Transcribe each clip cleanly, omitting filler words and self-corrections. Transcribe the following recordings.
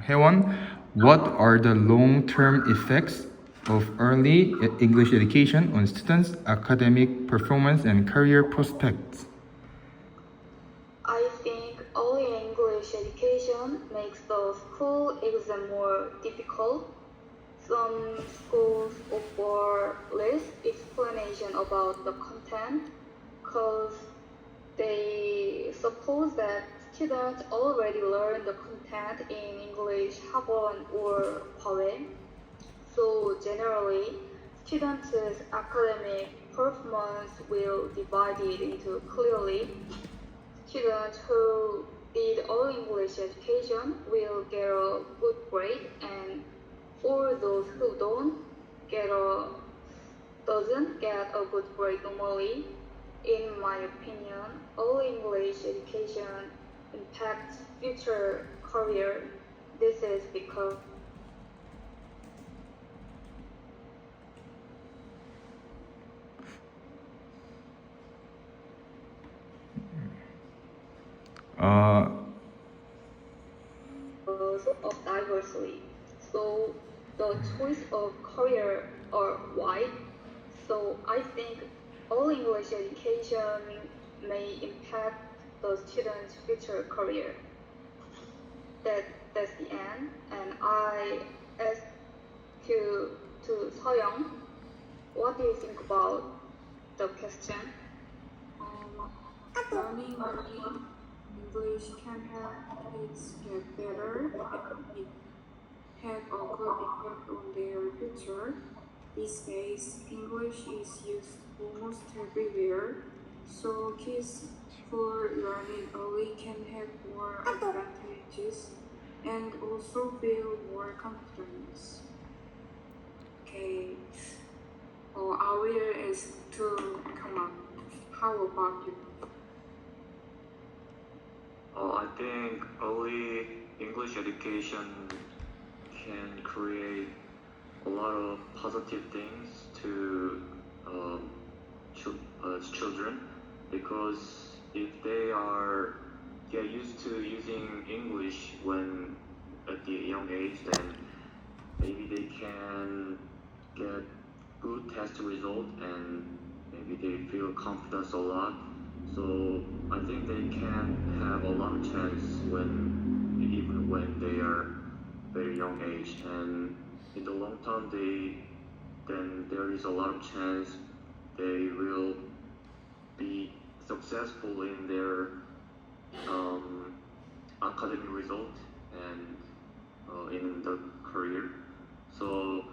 Hewan, what are the long-term effects of early English education on students' academic performance and career prospects? I think early English education makes the school exam more difficult. Some schools offer less explanation about the content because they suppose that students already learn the content in English 학원 or poem. So generally, students' academic performance will divide it into clearly. Students who did all English education will get a good grade, and for those who doesn't get a good grade normally, in my opinion, all English education impacts future career. This is because of diversity. So the choice of career are wide. So I think all English education may impact the student's future career. That's the end. And I ask to Soyoung, what do you think about the question? Learning English can help kids get better and it have a good effect on their future. These days, English is used almost everywhere, so kids who are learning early can have more advantages and also feel more confidence. Okay, I will ask to come up. How about you? I think early English education can create a lot of positive things to children, because if they get used to using English when at the young age, then maybe they can get good test result and maybe they feel confidence a lot. So I think they can have a lot of chance even when they are very young age, and in the long term then there is a lot of chance they will be successful in their academic result and in the career. So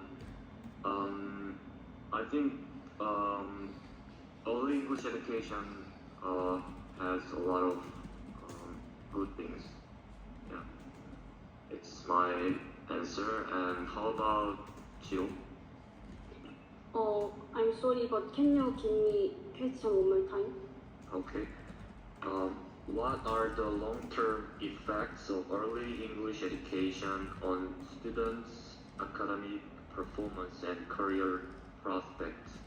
I think early English education has a lot of good things. Yeah, it's my answer. And how about Jill? I'm sorry, but can you give me question one more time? Okay. What are the long-term effects of early English education on students' academic performance and career prospects?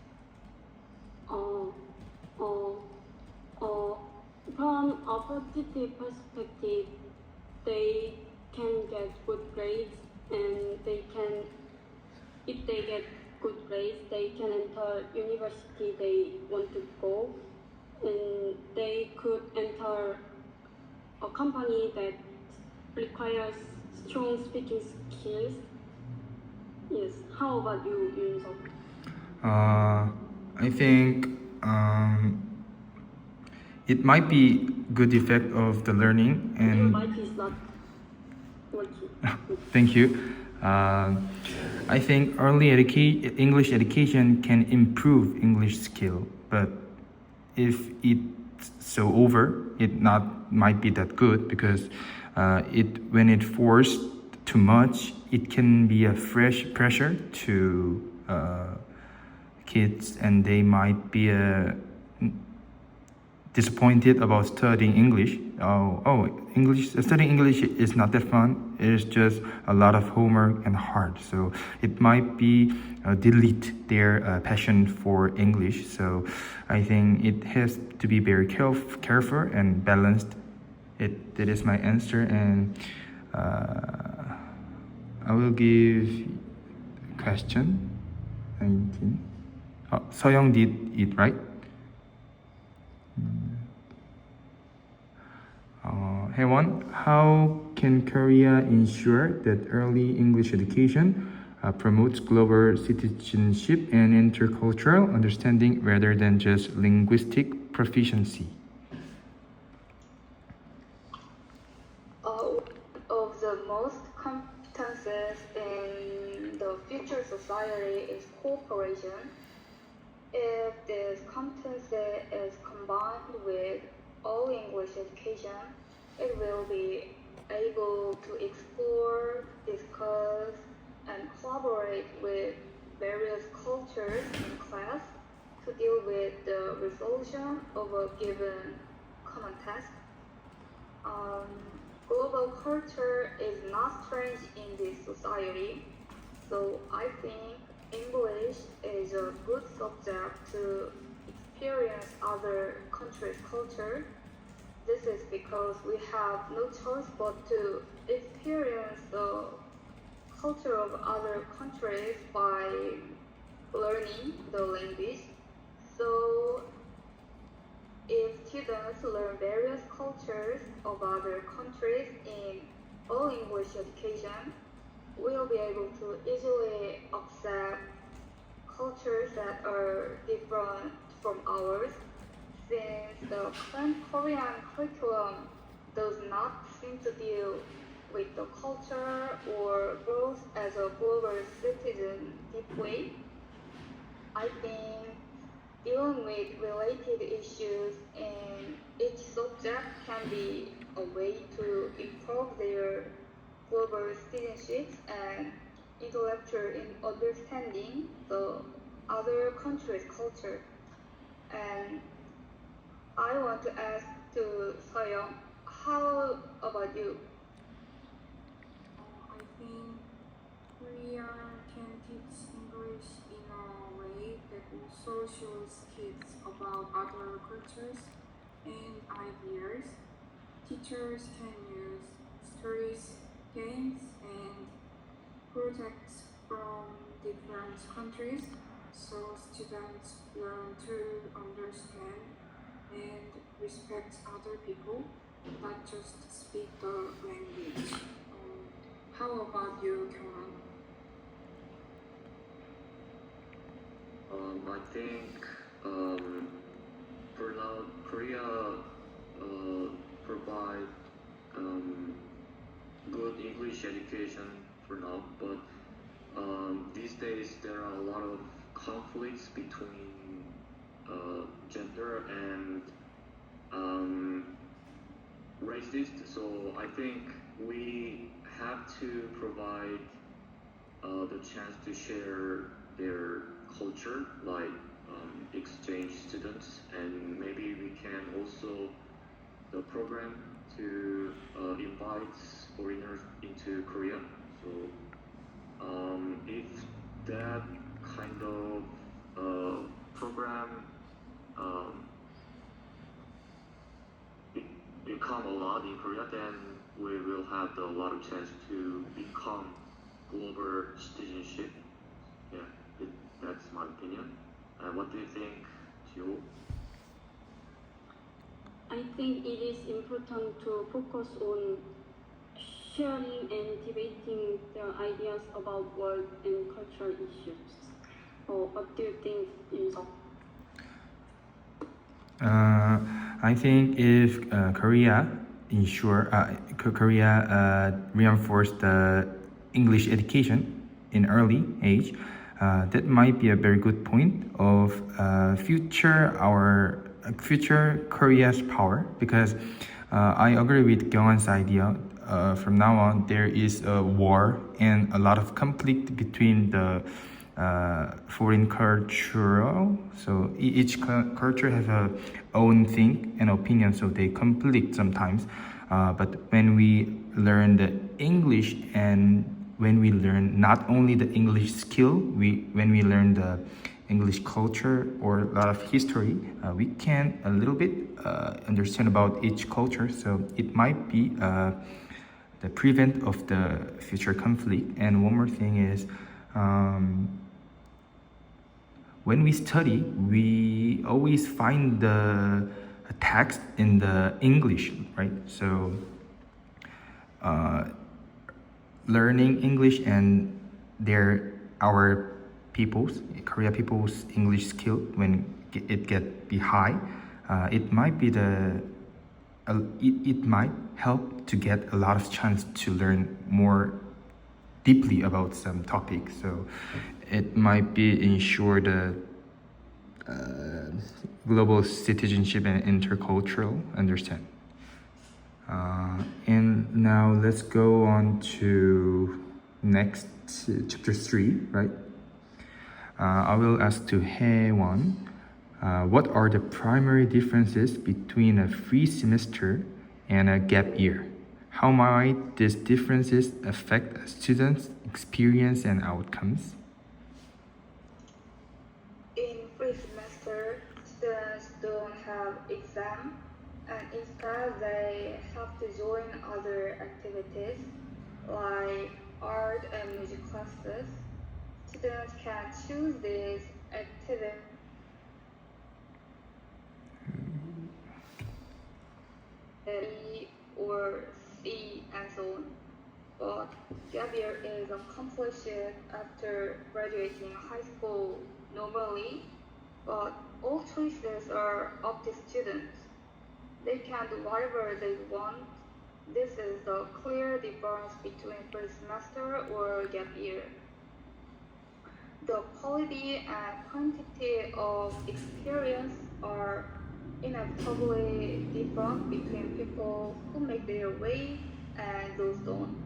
From a positive perspective, they can get good grades and if they get good grades, they can enter university they want to go, and they could enter a company that requires strong speaking skills. Yes. How about you, Yoon Seok? I think it might be good effect of the learning Your and mic is not working. thank you. I think early English education can improve English skill, but if it's so over, it not might be that good, because when it forced too much, it can be a fresh pressure to kids, and they might be disappointed about studying English. Studying English is not that fun. It's just a lot of homework and hard. So it might be delete their passion for English. So I think it has to be very careful and balanced. That is my answer. And I will give question 19. Soyoung did it right. Haewon, how can Korea ensure that early English education promotes global citizenship and intercultural understanding rather than just linguistic proficiency? One of the most competences in the future society is cooperation. If this competency is combined with all English education, it will be able to explore, discuss, and collaborate with various cultures in class to deal with the resolution of a given common task. Global culture is not strange in this society, so I think English is a good subject to experience other countries' culture. This is because we have no choice but to experience the culture of other countries by learning the language. So if students learn various cultures of other countries in all English education, we'll be able to easily accept cultures that are different from ours, since the current Korean curriculum does not seem to deal with the culture or growth as a global citizen deeply. I think dealing with related issues in each subject can be a way to improve their global citizenships and intellectual understanding the other country's culture. And I want to ask to Soyoung, how about you? I think Korea can teach English in a way that also shows kids about other cultures and ideas. Teachers can use stories, games, and projects from different countries so students learn to understand and respect other people, not just speak the language. How about you, Kyunghan? I think for now Korea provide good English education for now, but these days there are a lot of conflicts between gender and racist. So I think we have to provide the chance to share their culture, like exchange students, and maybe we can also the program to invite foreigners into Korea. So if that kind of program become a lot in Korea, then we will have a lot of chance to become global citizenship. Yeah, that's my opinion. And what do you think, Gio? I think it is important to focus on sharing and debating the ideas about world and cultural issues. What do you think, Yun-seok? I think if Korea reinforce the English education in early age, that might be a very good point of future Korea's power, because I agree with Kyunghan's idea. From now on, there is a war and a lot of conflict between the foreign cultural. So each culture has a own thing and opinion, so they conflict sometimes. But when we learn the English, and when we learn not only the English skill, when we learn the English culture or a lot of history, we can a little bit understand about each culture. So it might be the prevent of the future conflict. And one more thing is, when we study, we always find the text in the English, right? So learning English and our Korea people's English skill, when it get be high, it might be it might help to get a lot of chance to learn more deeply about some topic. So it might be ensure the global citizenship and intercultural understanding. And now let's go on to next chapter 3, right? I will ask to Haewon, what are the primary differences between a free semester and a gap year? How might these differences affect a student's experience and outcomes? In free semester, students don't have exam, and instead they have to join other activities like art and music classes. Students can choose these activities B or C and so on. But gap year is accomplished after graduating high school normally, but all choices are up to students. They can do whatever they want. This is the clear difference between free semester or gap year. The quality and quantity of experience are inevitably different between people who make their way and those don't.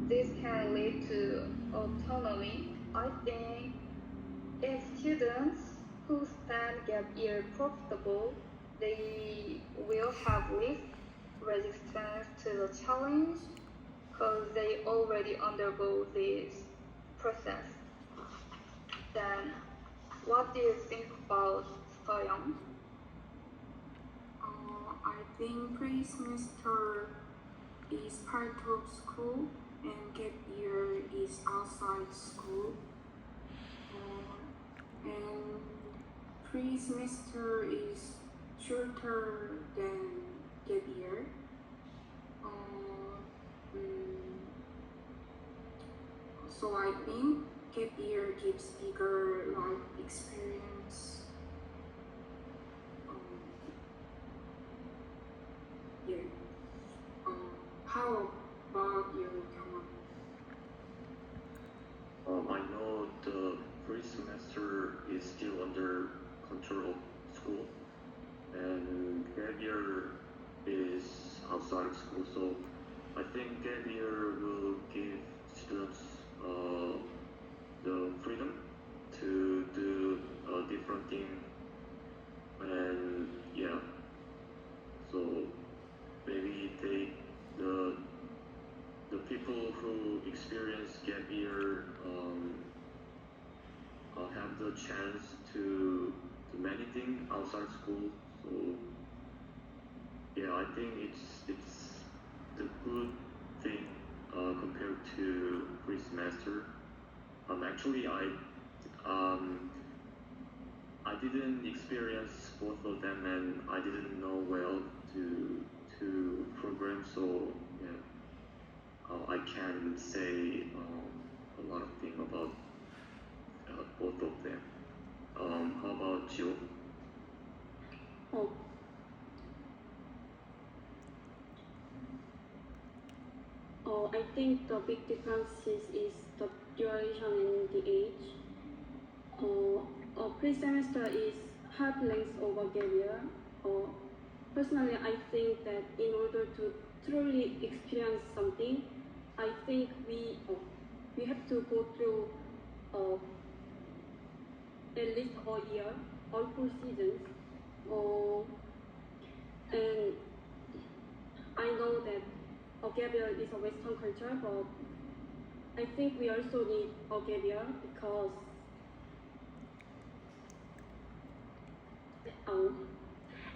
This can lead to autonomy. I think if students who spend gap year profitable, they will have less resistance to the challenge because they already undergo this process. Then, what do you think about Soyoung? I think pre-semester is part of school and gap year is outside school. And pre-semester is shorter than gap year. So I think gap year gives bigger life experience. Yeah. How about you, Kama? I know the free semester is still under control of school, and gap year is outside of school. So I think gap year will give students the freedom to do a different thing, and yeah. So maybe the people who experience gap year have the chance to do many things outside school. So yeah, I think it's the good thing compared to pre semester. Actually, I didn't experience both of them, and I didn't know well to program. So yeah, I can say a lot of things about both of them. How about you? Oh, I think the big differences is the duration and the age. Pre-semester is half length over gap year. Personally, I think that in order to truly experience something, I think we have to go through at least a year, all 4 seasons. And I know that gap year is a Western culture, but I think we also need a gap year because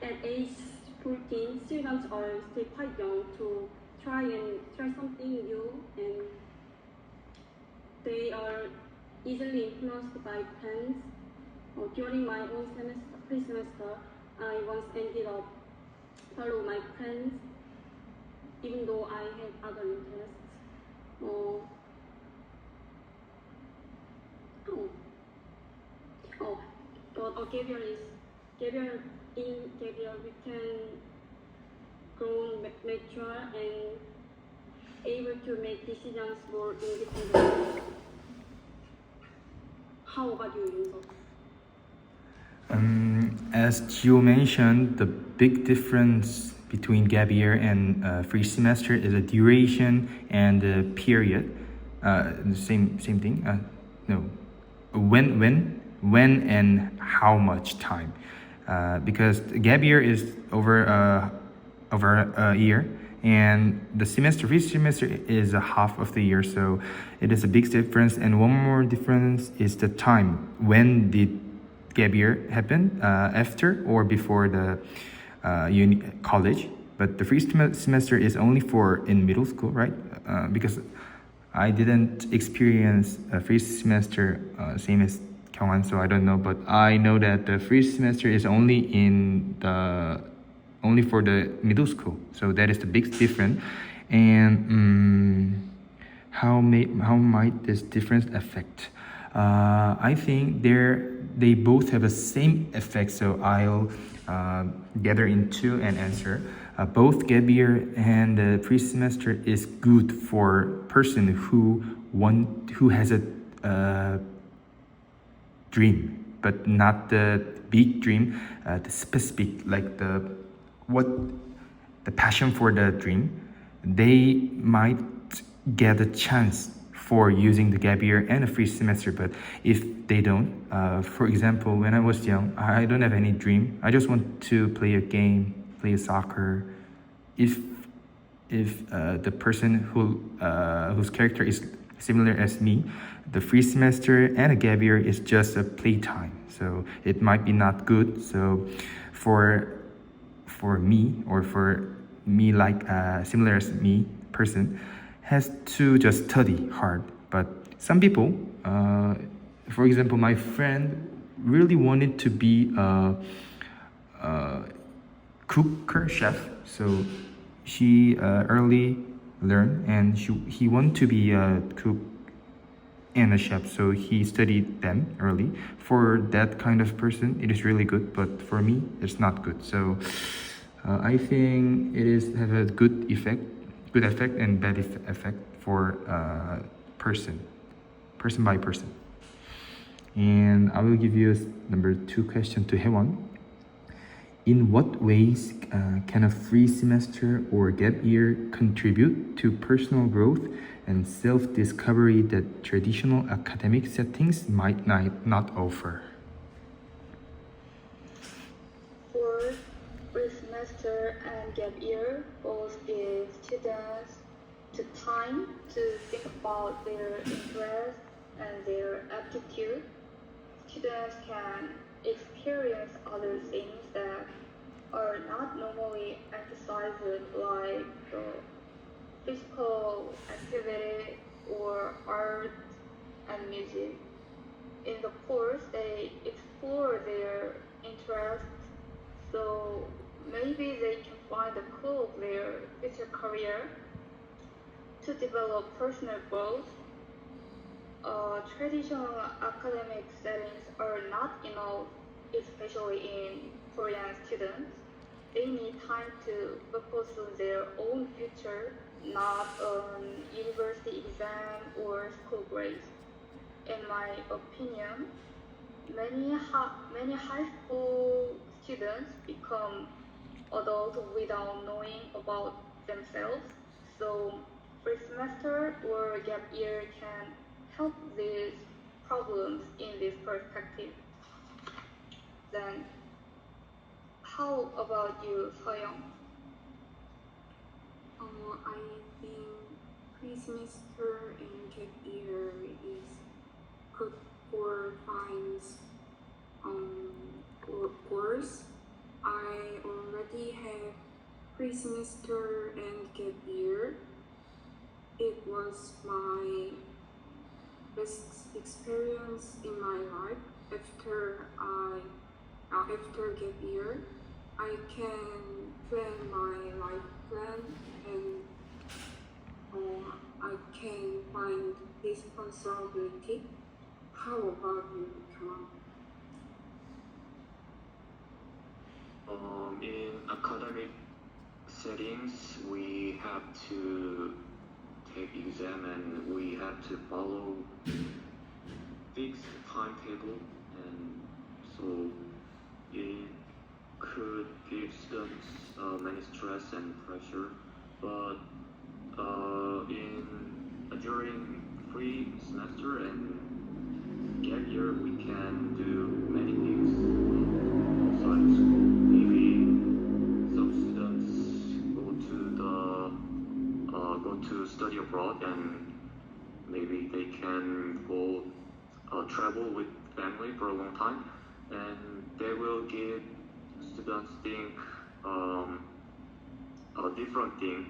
at age 14, students are still quite young to try something new, and they are easily influenced by friends. During my own pre-semester, I once ended up follow my friends, even though I had other interests. Oh, gap year we can grow mature and able to make decisions more independently. How about you, Yunso? As Gio mentioned, the big difference between gap year and free semester is the duration and the period. The same thing. No, when and how much time? Because the gap year is over a year, and the free semester is a half of the year. So it is a big difference. And one more difference is the time. When did gap year happen? After or before the college? But the free semester is only for in middle school, right? Because I didn't experience a free semester same as Kyungwan, so I don't know. But I know that the free semester is only for the middle school, so that is the big difference. And how might this difference affect? I think they both have the same effect, so I'll gather into an answer. Both gap year and the pre-semester is good for person who has a dream, but not the big dream, the specific, like the passion for the dream. They might get a chance for using the gap year and a free semester. But if they don't, for example, when I was young, I don't have any dream. I just want to play a game, play soccer. If the person whose character is similar as me, the free semester and a gap year is just a playtime, so it might be not good. So for me like similar as me person has to just study hard. But some people, for example, my friend really wanted to be a cooker chef, so she early learned, and he wanted to be a cook and a chef, so he studied them early. For that kind of person, it is really good, but for me, it's not good. So I think it is have a good effect and bad effect for person by person. And I will give you number 2 question to Haewon. In what ways can a free semester or gap year contribute to personal growth and self-discovery that traditional academic settings might not offer? For free semester and gap year, both give students the time to think about their interests and their aptitude. Students can experience other things that are not normally emphasized, like physical activity or art and music. In the course, they explore their interests, so maybe they can find the clue of their future career. To develop personal growth, traditional academic settings are not enough, especially in Korean students. They need time to focus on their own future, not on university exam or school grades. In my opinion, many high school students become adults without knowing about themselves. So free semester or gap year can help these problems in this perspective. Then, how about you, Soyoung? I think pre-semester and gap year is good for science course. I already have pre-semester and gap year, experience in my life. After gap year, I can plan my life plan and I can find responsibility. How about you, John? In academic settings, we have to take exam and we have to follow fixed timetable, and so it could give students many stress and pressure. But during free semester and gap year, we can do many things outside of school. Maybe some students go to study abroad, and maybe they can go travel with family for a long time, and they will give students think a different thing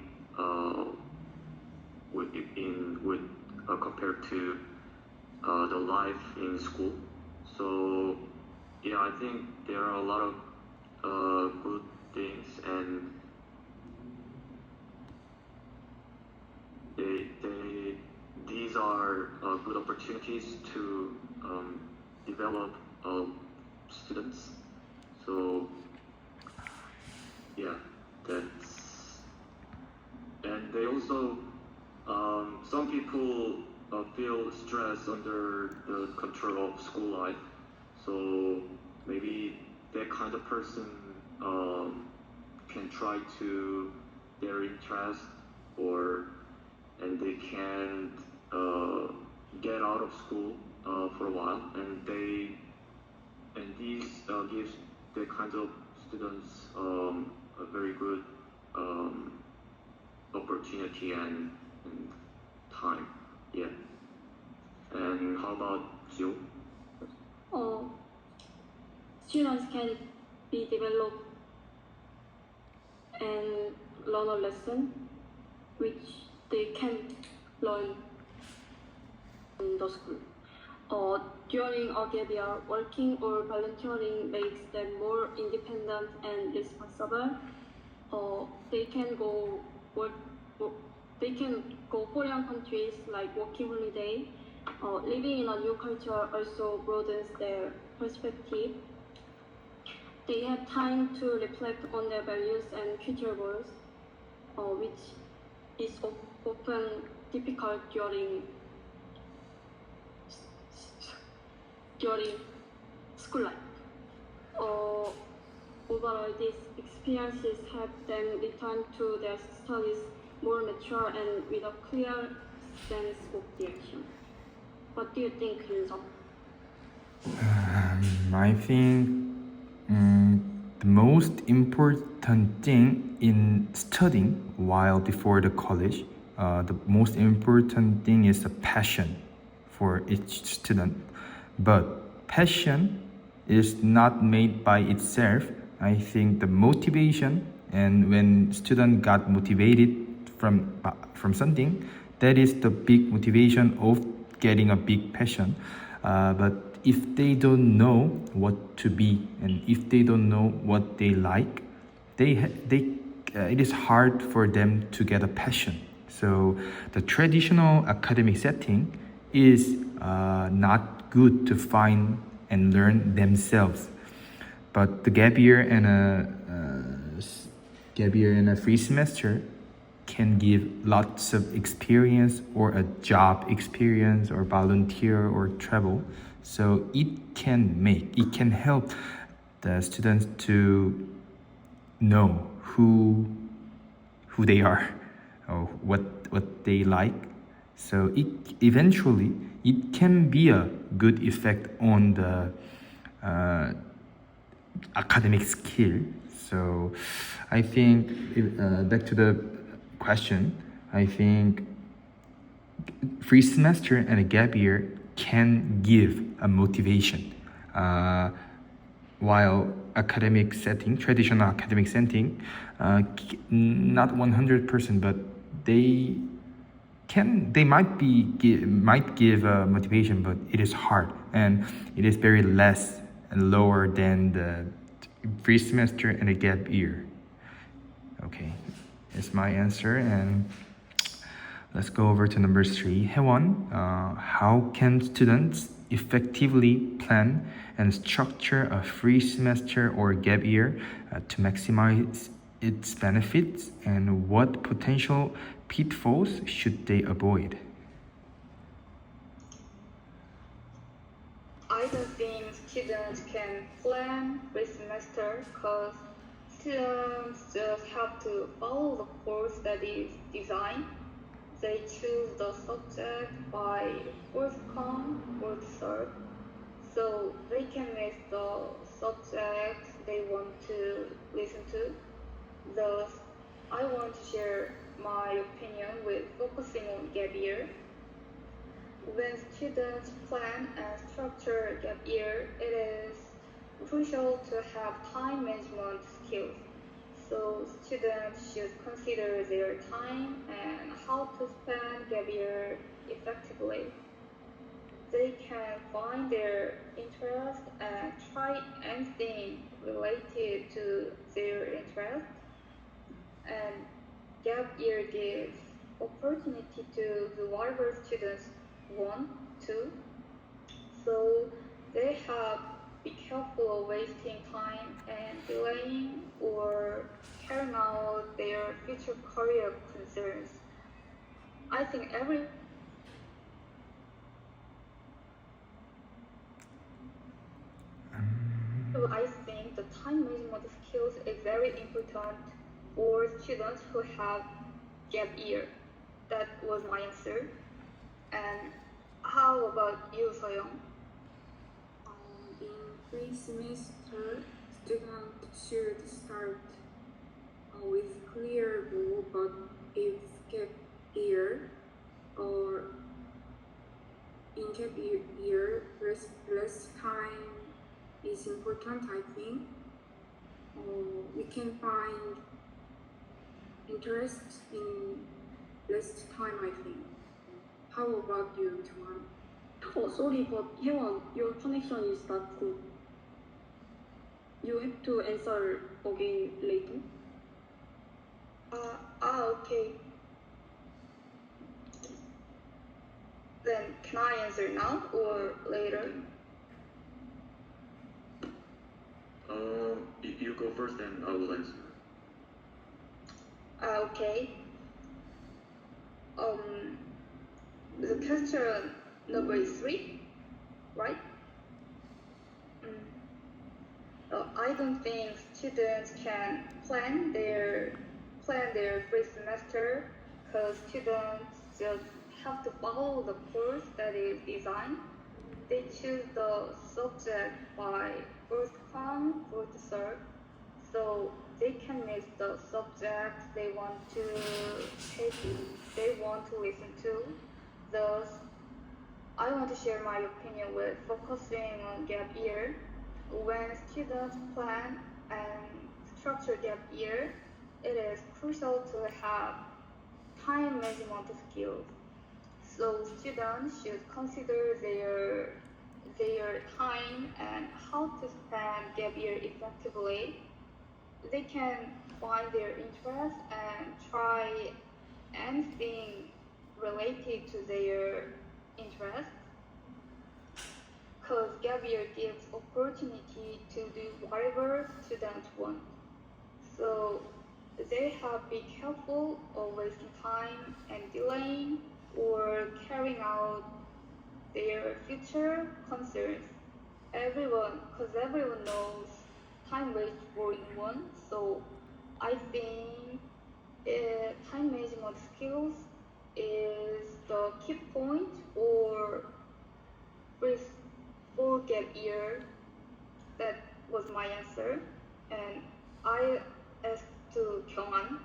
compared to the life in school. So yeah, I think there are a lot of good things, and these are good opportunities to develop students. So yeah, and they also some people feel stress under the control of school life. So maybe that kind of person can try to their interest, and they can get out of school for a while, and these gives the kind of students a very good opportunity and time. Yeah. And how about you? Students can be developed and learn a lesson which they can learn in the school. During a gap year, working or volunteering makes them more independent and responsible. They can go foreign countries like working holiday. Living in a new culture also broadens their perspective. They have time to reflect on their values and future goals, which is often difficult during school life. Overall, these experiences help them return to their studies more mature and with a clear sense of direction. What do you think, Yunseok? I think the most important thing in studying while before the college, the most important thing is the passion for each student. But passion is not made by itself. I think the motivation, and when student got motivated from something, that is the big motivation of getting a big passion. But if they don't know what to be, and if they don't know what they like, it is hard for them to get a passion. So the traditional academic setting is not good to find and learn themselves. But the gap year and a free semester can give lots of experience, or a job experience, or volunteer, or travel. So it can help the students to know who they are, or what they like. So eventually it can be a good effect on the academic skill. So I think back to the question, I think free semester and a gap year can give a motivation, while traditional academic setting, not 100%, but they they might give motivation, but it is hard and it is very less and lower than the free semester and a gap year. Okay, is my answer. And let's go over to number 3. Haewon, how can students effectively plan and structure a free semester or gap year to maximize its benefits, and what potential pitfalls should they avoid? I don't think students can plan free semester because students just have to follow the course that is designed. They choose the subject by first come, first serve, so they can miss the subject they want to listen to. Thus, I want to share my opinion with focusing on gap year. When students plan and structure gap year, it is crucial to have time management skills. So students should consider their time and how to spend gap year effectively. They can find their interest and try anything related to their interest. And gap year gives opportunity to the whatever students want to. So they have be careful of wasting time and delaying or carrying out their future career concerns. I think I think the time management skills is very important for students who have gap year. That was my answer. And how about you, Soyoung? In free semester, students should start with clear goal, but if gap year or in gap year, less time is important, I think. We can find interest in less time, I think. How about you, Tuan? Oh, sorry, but Hyewon, your connection is not good. You have to answer again later. Okay. Then can I answer now or later? You go first, and I will answer. Okay. The question number 3, right? I don't think students can plan their free semester because students just have to follow the course that is designed. They choose the subject by first come, first serve, so they can miss the subject they want to take, they want to listen to. Thus, I want to share my opinion with focusing on gap year. When students plan and structure gap year, it is crucial to have time management skills. So students should consider their time and how to spend gap year effectively. They can find their interest and try anything related to their interest. Because gap year gives opportunity to do whatever students want. So they have to be careful of wasting time and delaying or carrying out their future concerns. Because everyone knows time waits for anyone. So I think time management skills is the key point or for gap year. That was my answer, and I asked to Kyunghan.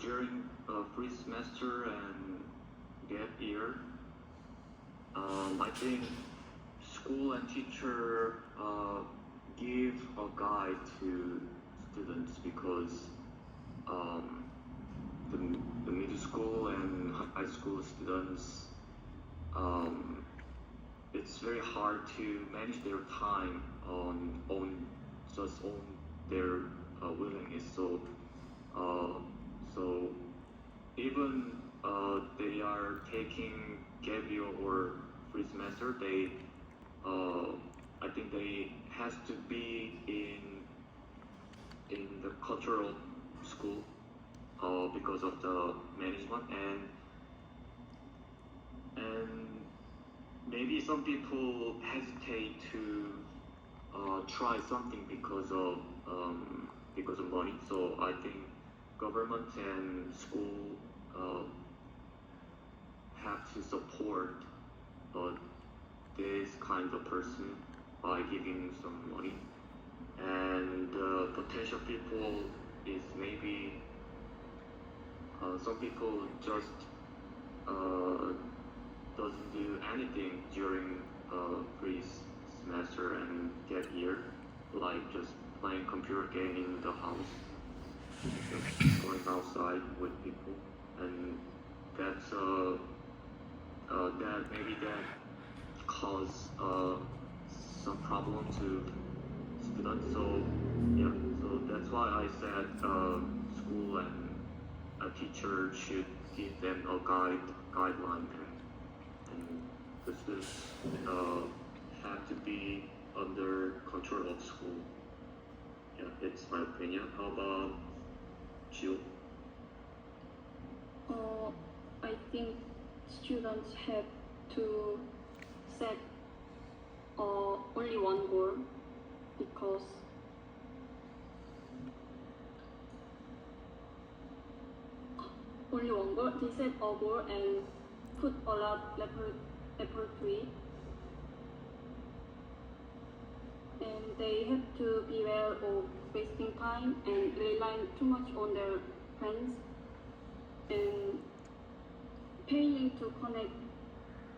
During free semester and gap year, I think school and teacher give a guide to students because the middle school and high school students, it's very hard to manage their time on their willingness. So even they are taking gap year or free semester, I think they has to be in the cultural school because of the management and maybe some people hesitate to try something because of money. So I think government and school have to support this kind of person by giving some money. And potential people is maybe some people just doesn't do anything during free semester and gap year, like just playing computer game in the house, just going outside with people, and that's that cause some problem to students. So yeah, so that's why I said school and a teacher should give them a guideline and the students have to be under control of school. Yeah, it's my opinion. How about you? I think students have to set only one goal because only one goal. They set a goal and put a lot effort to it. And they have to beware of wasting time and relying too much on their friends and failing to connect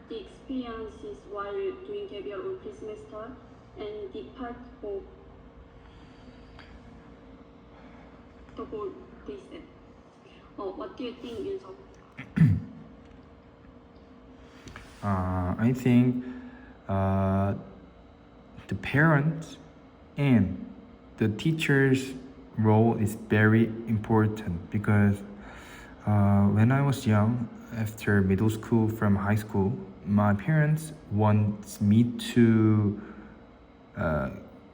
the experiences while doing gap year or pre-semester and the part of the goal they set. What do you think, Yun-seok? I think the parents and the teacher's role is very important because when I was young, after middle school from high school, my parents want me to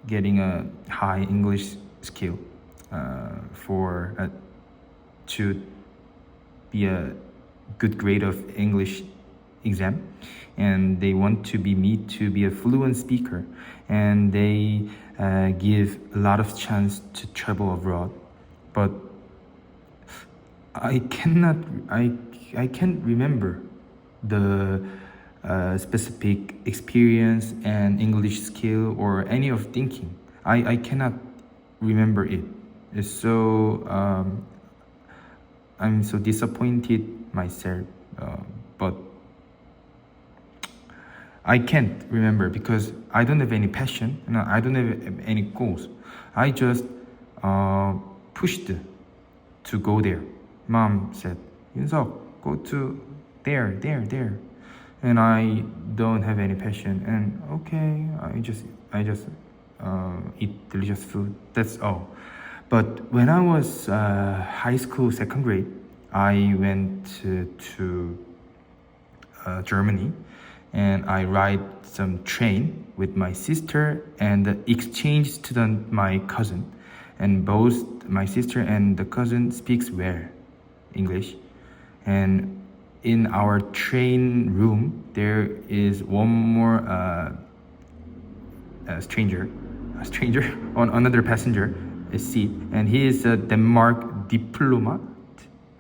getting a high English skill to be a good grade of English exam, and they want to be me to be a fluent speaker, and they give a lot of chance to travel abroad, but I can't remember the specific experience and English skill or any of thinking. I cannot remember it. So I'm so disappointed myself, but I can't remember because I don't have any passion and I don't have any goals. I just pushed to go there. Mom said, "Yun-seok, go to there. And I don't have any passion, and okay, I just eat delicious food. That's all. But when I was high school, second grade, I went to Germany, and I ride some train with my sister and the exchange student, my cousin, and both my sister and the cousin speaks well English, and in our train room there is one more stranger on another passenger seat, and he is a Denmark diplomat,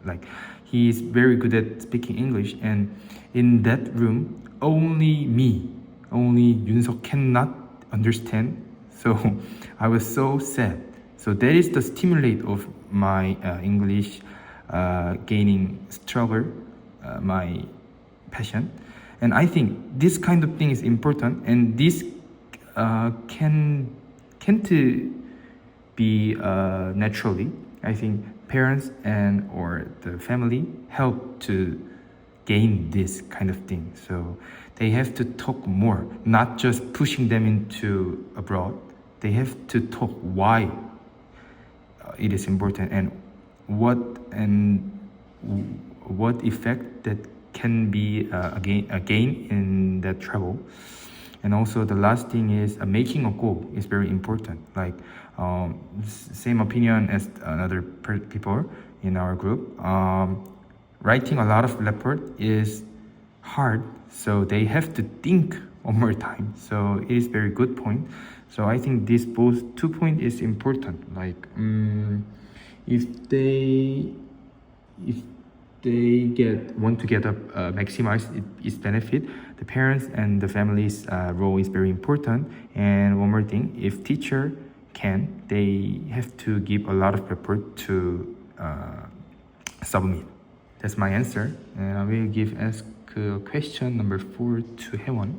like he is very good at speaking English, and in that room only Yun-seok cannot understand, so I was so sad. So that is the stimulate of my English gaining struggle, my passion. And I think this kind of thing is important, and this can't be be naturally. I think parents and or the family help to gain this kind of thing. So they have to talk more, not just pushing them into abroad. They have to talk why it is important and what and what effect that can be a gain in that travel. And also the last thing is making a goal is very important. Like same opinion as another people in our group. Writing a lot of report is hard, so they have to think one more time. So it is very good point. So I think this both 2 point is important. Like if they want to get up maximize its benefit, the parents and the family's role is very important. And one more thing, if teacher can, they have to give a lot of report to submit. That's my answer. And I will ask question number 4 to Haewon.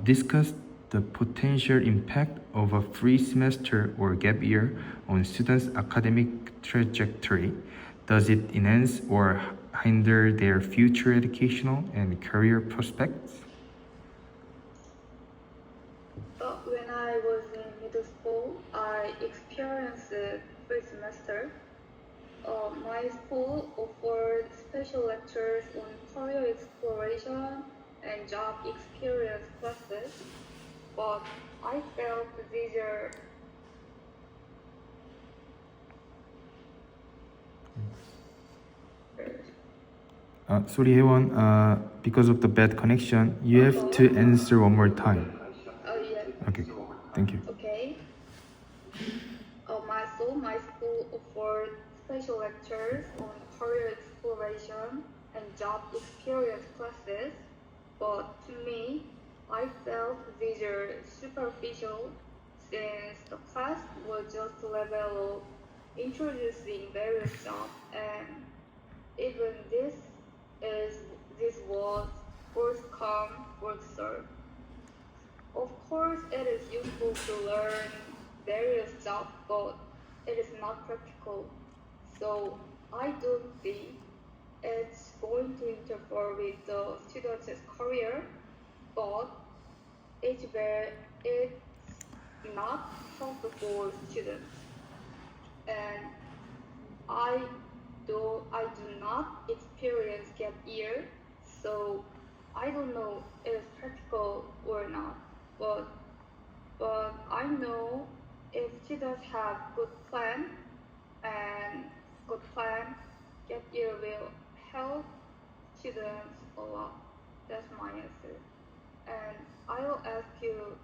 Discuss the potential impact of a free semester or gap year on students' academic trajectory. Does it enhance or hinder their future educational and career prospects? When I was in middle school, I experienced a free semester. My school offered special lectures on career exploration and job experience classes, but I felt these are Sorry, Haewon, because of the bad connection, you have to answer one more time. yeah. Okay, thank you. Okay. My school offered special lectures on career exploration and job experience classes, but to me, I felt these are superficial since the class was just a level of introducing various jobs, and even this was first come, first serve. Of course, it is useful to learn various jobs, but it is not practical. So I don't think it's going to interfere with the student's career, but it's not helpful for students. And I do not experience gap year, so I don't know if it's practical or not. But I know if students have good plan and good plan, gap year will help students a lot. That's my answer. And I will ask you.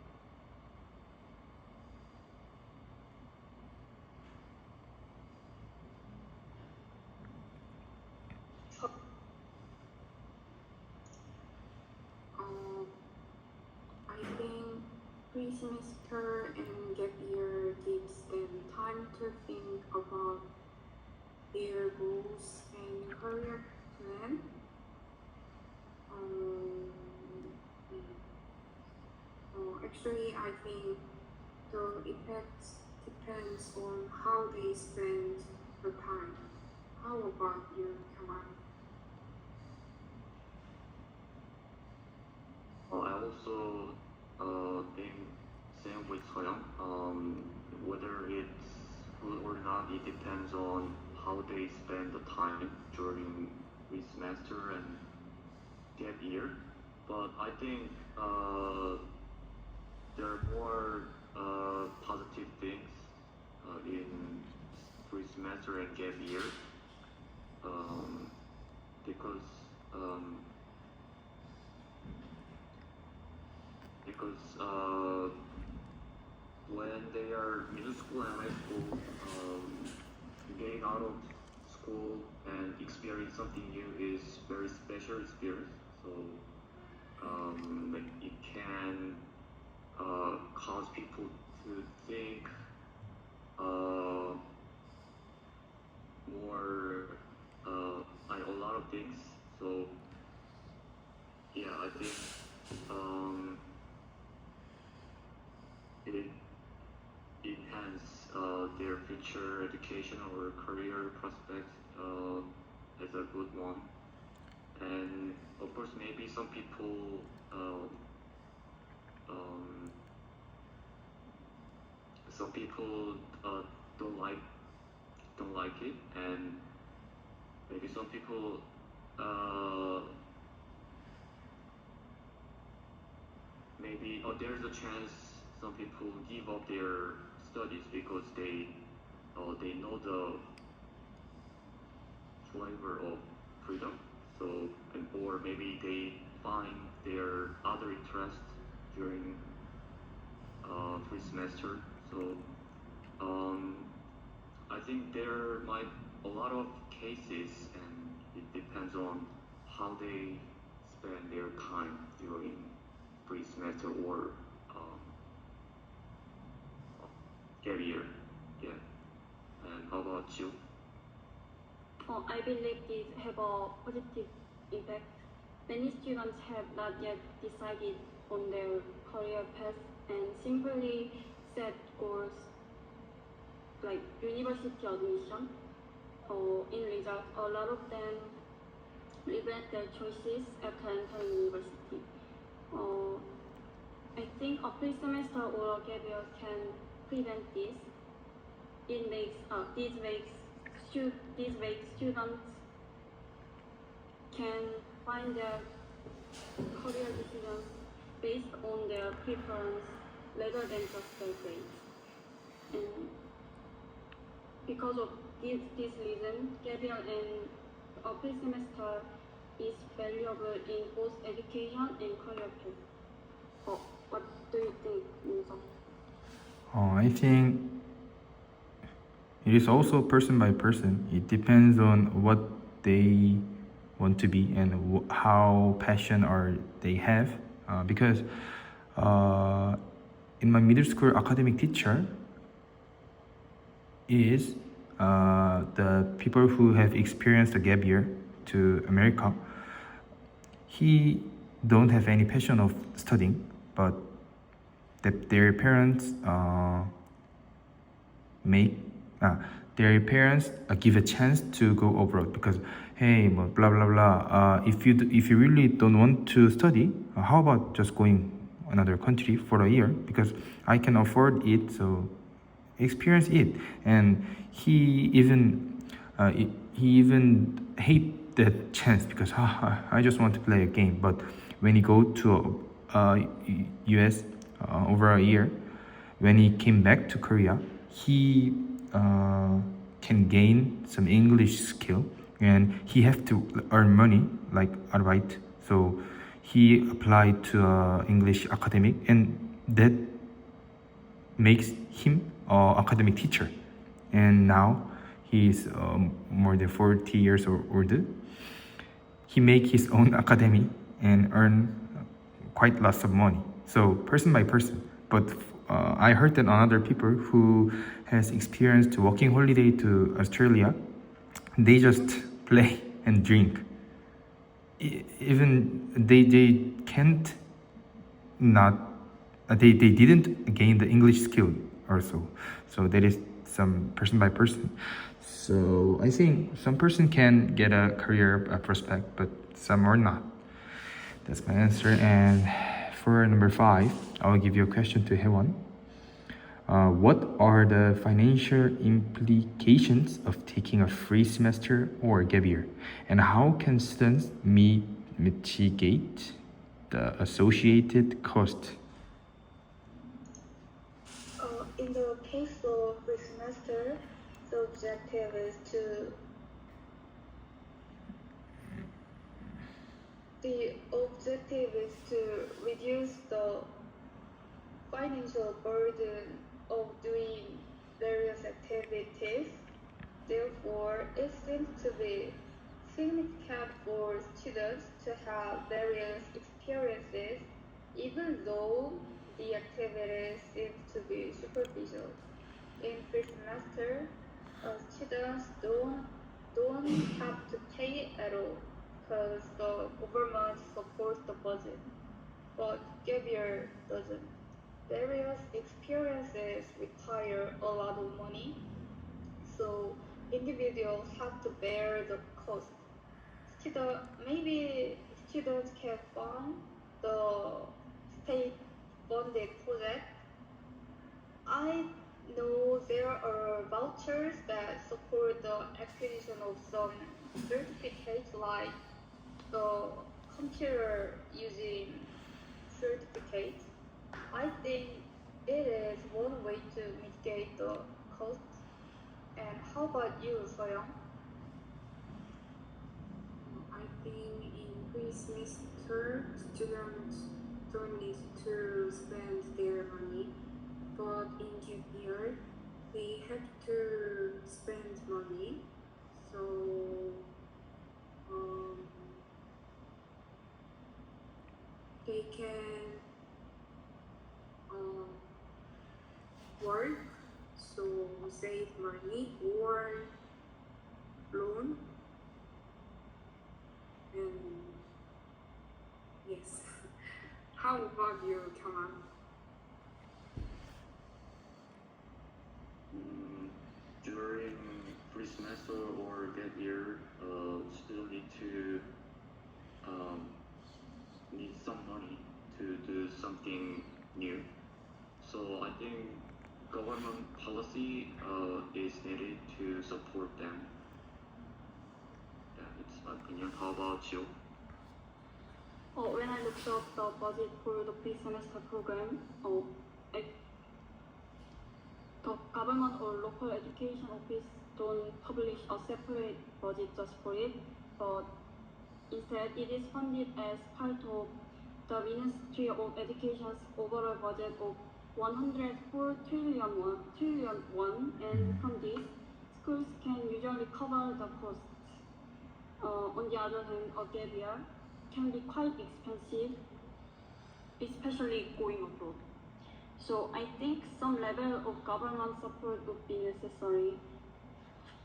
I think pre-semester and gap year gives them time to think about their goals and career plan. Actually, I think the effect depends on how they spend the time. How about you, Kamal? I also think same with Soyoung. Whether it's good or not, it depends on how they spend the time during this semester and gap year. But I think there are more positive things in pre-semester and gap year because when they are middle school and high school, getting out of school and experience something new is very special experience. So like it can cause people to think more a lot of things. So yeah, I think it enhance future education or career prospect is a good one. And of course, maybe some people um, some people don't like it, and maybe some people maybe there's a chance some people give up their studies because they know the flavor of freedom. So or maybe they find their other interests during free semester. So I think there might a lot of cases, and it depends on how they spend their time during free semester or gap year. Yeah. And how about you? I believe these have a positive impact. Many students have not yet decided on their career path and simply set goals like university admission. In result, a lot of them regret their choices after entering university. I think a pre-semester or a gap year can prevent this. These makes students can find their career decisions based on their preference rather than just their grades. And because of this reason, gap year and a pre-semester is valuable in both education and career path. What do you think, Minso? I think it is also person by person. It depends on what they want to be and how passionate are they have. Because in my middle school academic teacher is the people who have experienced a gap year to America. He don't have any passion of studying, but their parents give a chance to go abroad because hey blah blah blah if you really don't want to study, how about just going another country for a year because I can afford it, so experience it. And he even hate that chance because I just want to play a game. But when he go to US over a year, when he came back to Korea, he can gain some English skill, and he have to earn money like arbeit. So he applied to English academic, and that makes him academic teacher. And now he's more than 40 years older. He make his own academy and earn quite lots of money. So person by person. But I heard that other people who has experienced working holiday to Australia, they just play and drink. Even they can't not they didn't gain the English skill also. So that is some person by person. So I think some person can get a career prospect, but some are not. That's my answer. And for number 5, I will give you a question to Hewan. What are the financial implications of taking a free semester or gap year? And how can students mitigate the associated cost? In the case of free semester, the objective is to reduce the financial burden of doing various activities. Therefore, it seems to be significant for students to have various experiences, even though the activities seem to be superficial. In first semester, students don't have to pay at all because the government supports the budget, but gap year doesn't. Various experiences require a lot of money, so individuals have to bear the cost. Maybe students can fund the state-funded project. I know there are vouchers that support the acquisition of some certificates like the computer using certificates. I think it is one way to mitigate the cost. And how about you, Soyoung? I think in pre-semester, students don't need to spend their money, but in gap year, they have to spend money. So they can work, so save money or loan. And yes, how about you, Kaman? During free semester or gap year, still need some money to do something new. So I think government policy is needed to support them. Yeah, it's my opinion. How about you? When I looked up the budget for the pre-semester program, the government or local education office don't publish a separate budget just for it, but instead it is funded as part of the Ministry of Education's overall budget of 104 trillion won, and from this, schools can usually cover the costs. On the other hand, a gap year can be quite expensive, especially going abroad. So I think some level of government support would be necessary.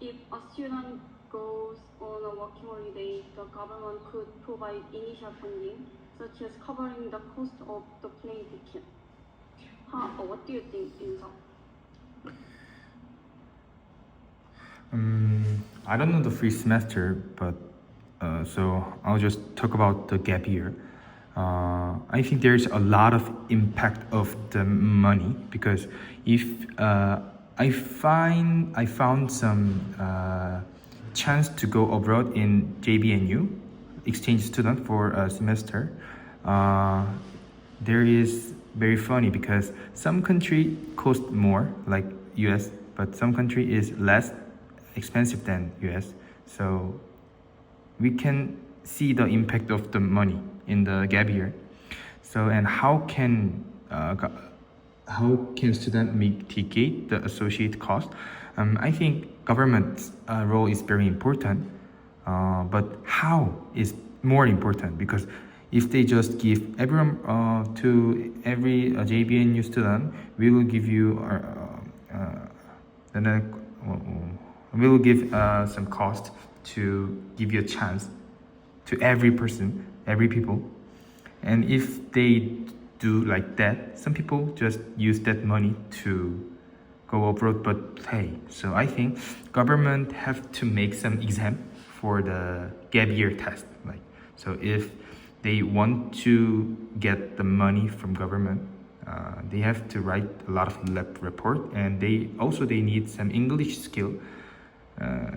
If a student goes on a working holiday, the government could provide initial funding, such as covering the cost of the plane ticket. What do you think, Insa? I don't know the free semester, but so I'll just talk about the gap year. I think there's a lot of impact of the money, because if I found some chance to go abroad in JBNU, exchange student for a semester. There is very funny because some country cost more, like US, but some country is less expensive than US. So we can see the impact of the money in the gap year. So, and how can student mitigate the associated cost? I think government's role is very important, but how is more important, because if they just give everyone to every JBNU student, we will give you we will give some cost to give you a chance to every person, every people. And if they do like that, some people just use that money to go abroad but pay. So I think government have to make some exam for the gap year test. Like, so if they want to get the money from government, they have to write a lot of lab report, and they need some English skill.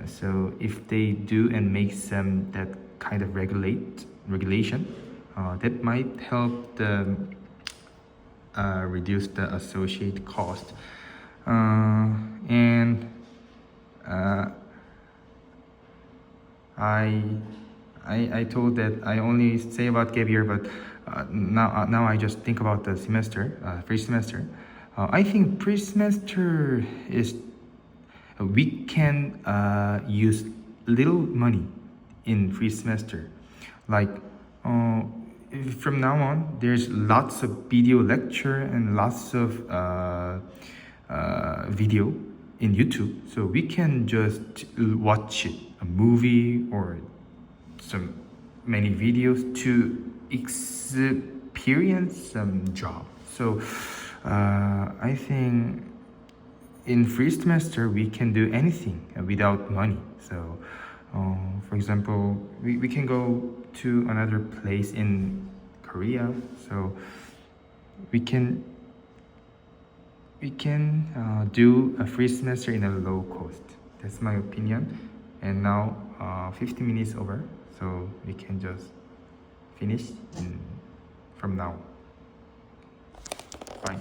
So if they do and make some that kind of regulation, that might help the reduce the associated cost. And I told that I only say about gap year, but now I just think about the semester, free semester. I think free semester is we can use little money in free semester, like from now on there's lots of video lecture and lots of video in YouTube, so we can just watch it, a movie or some many videos to experience some job. So I think in free semester we can do anything without money. So for example, we can go to another place in Korea, so we can do a free semester in a low cost. That's my opinion. And now 50 minutes over, so we can just finish from now. Fine.